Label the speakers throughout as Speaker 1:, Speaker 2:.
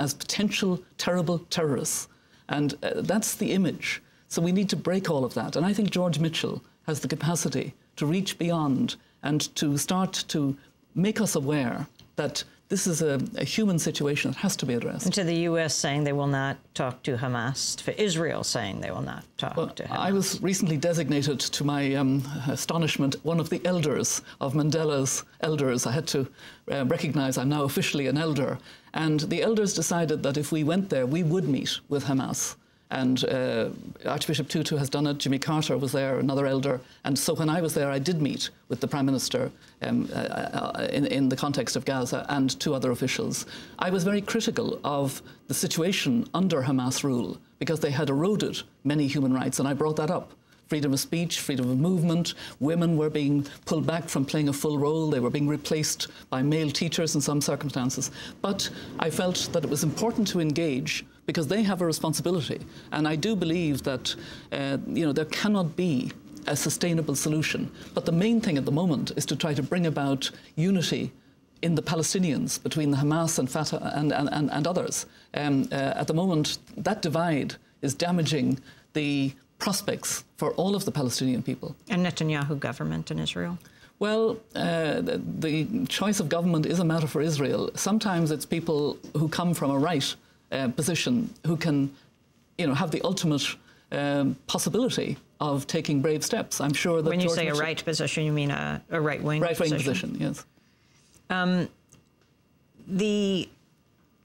Speaker 1: as potential terrible terrorists. And that's the image. So we need to break all of that. And I think George Mitchell has the capacity to reach beyond and to start to make us aware that this is a human situation that has to be addressed.
Speaker 2: And to the U.S. saying they will not talk to Hamas, for Israel saying they will not talk to Hamas.
Speaker 1: I was recently designated, to my astonishment, one of the elders of Mandela's elders. I had to recognise I'm now officially an elder. And the elders decided that if we went there, we would meet with Hamas. And Archbishop Tutu has done it. Jimmy Carter was there, another elder. And so when I was there, I did meet with the Prime Minister in the context of Gaza and 2 other officials. I was very critical of the situation under Hamas rule because they had eroded many human rights, and I brought that up. Freedom of speech, freedom of movement. Women were being pulled back from playing a full role. They were being replaced by male teachers in some circumstances. But I felt that it was important to engage because they have a responsibility. And I do believe that there cannot be a sustainable solution. But the main thing at the moment is to try to bring about unity in the Palestinians between the Hamas and Fatah and others. At the moment, that divide is damaging the prospects for all of the Palestinian people. And
Speaker 2: Netanyahu government in Israel?
Speaker 1: Well, the choice of government is a matter for Israel. Sometimes it's people who come from a right position who can, have the ultimate possibility of taking brave steps. I'm sure that
Speaker 2: when you say a right position, you mean a right-wing
Speaker 1: position, yes.
Speaker 2: The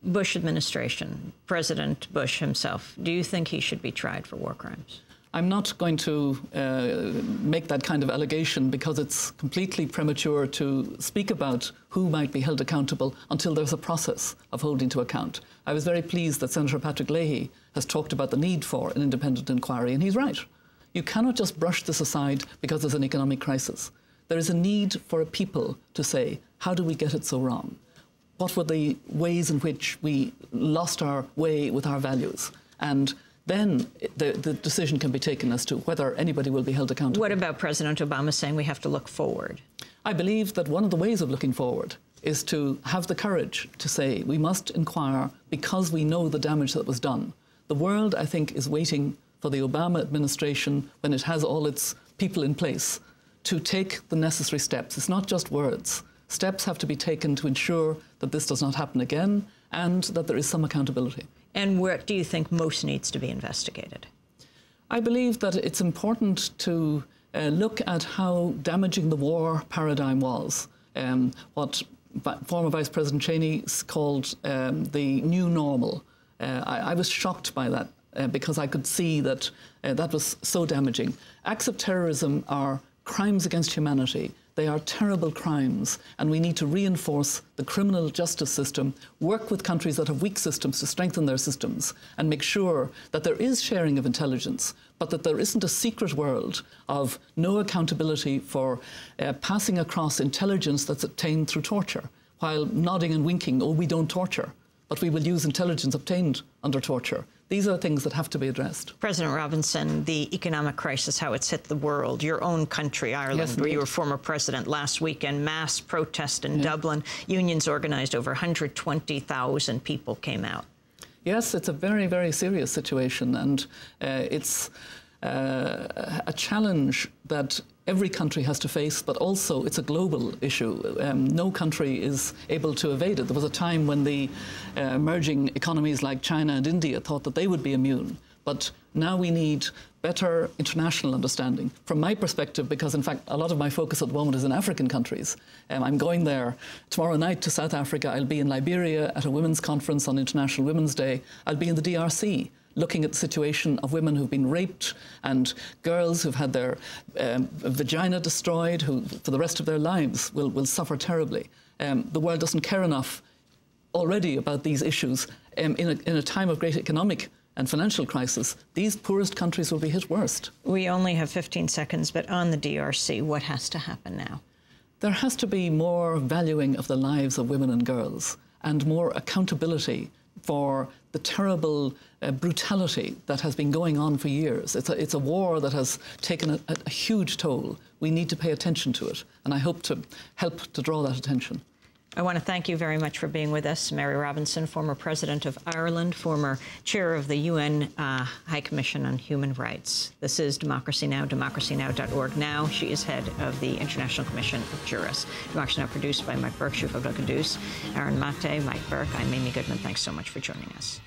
Speaker 2: Bush administration, President Bush himself, do you think he should be tried for war crimes?
Speaker 1: I'm not going to make that kind of allegation because it's completely premature to speak about who might be held accountable until there's a process of holding to account. I was very pleased that Senator Patrick Leahy has talked about the need for an independent inquiry, and he's right. You cannot just brush this aside because there's an economic crisis. There is a need for a people to say, how do we get it so wrong? What were the ways in which we lost our way with our values? And then the decision can be taken as to whether anybody will be held accountable.
Speaker 2: What about President Obama saying we have to look forward?
Speaker 1: I believe that one of the ways of looking forward is to have the courage to say we must inquire because we know the damage that was done. The world, I think, is waiting for the Obama administration, when it has all its people in place, to take the necessary steps. It's not just words. Steps have to be taken to ensure that this does not happen again and that there is some accountability.
Speaker 2: And where do you think most needs to be investigated?
Speaker 1: I believe that it's important to look at how damaging the war paradigm was. What former Vice President Cheney called the new normal. I was shocked by that because I could see that that was so damaging. Acts of terrorism are crimes against humanity. They are terrible crimes, and we need to reinforce the criminal justice system, work with countries that have weak systems to strengthen their systems, and make sure that there is sharing of intelligence, but that there isn't a secret world of no accountability for passing across intelligence that's obtained through torture, while nodding and winking, oh, we don't torture, but we will use intelligence obtained under torture. These are things that have to be addressed.
Speaker 2: President Robinson, the economic crisis, how it's hit the world, your own country, Ireland, yes, where you were former president, last weekend, mass protest in Dublin. Unions organized, over 120,000 people came out.
Speaker 1: Yes, it's a very, very serious situation, and it's a challenge that every country has to face, but also it's a global issue. No country is able to evade it. There was a time when the emerging economies like China and India thought that they would be immune. But now we need better international understanding. From my perspective, because in fact a lot of my focus at the moment is in African countries. I'm going there tomorrow night to South Africa. I'll be in Liberia at a women's conference on International Women's Day. I'll be in the DRC, looking at the situation of women who've been raped and girls who've had their vagina destroyed, who for the rest of their lives will suffer terribly. The world doesn't care enough already about these issues. In a time of great economic and financial crisis, these poorest countries will be hit worst.
Speaker 2: We only have 15 seconds, but on the DRC, what has to happen now?
Speaker 1: There has to be more valuing of the lives of women and girls and more accountability for the terrible brutality that has been going on for years. It's a war that has taken a huge toll. We need to pay attention to it, and I hope to help to draw that attention.
Speaker 2: I want to thank you very much for being with us. Mary Robinson, former President of Ireland, former Chair of the UN High Commission on Human Rights. This is Democracy Now!, democracynow.org. Now she is head of the International Commission of Jurists. Democracy Now! Produced by Mike Burke, Shufo Aaron Mate, Mike Burke. I'm Amy Goodman. Thanks so much for joining us.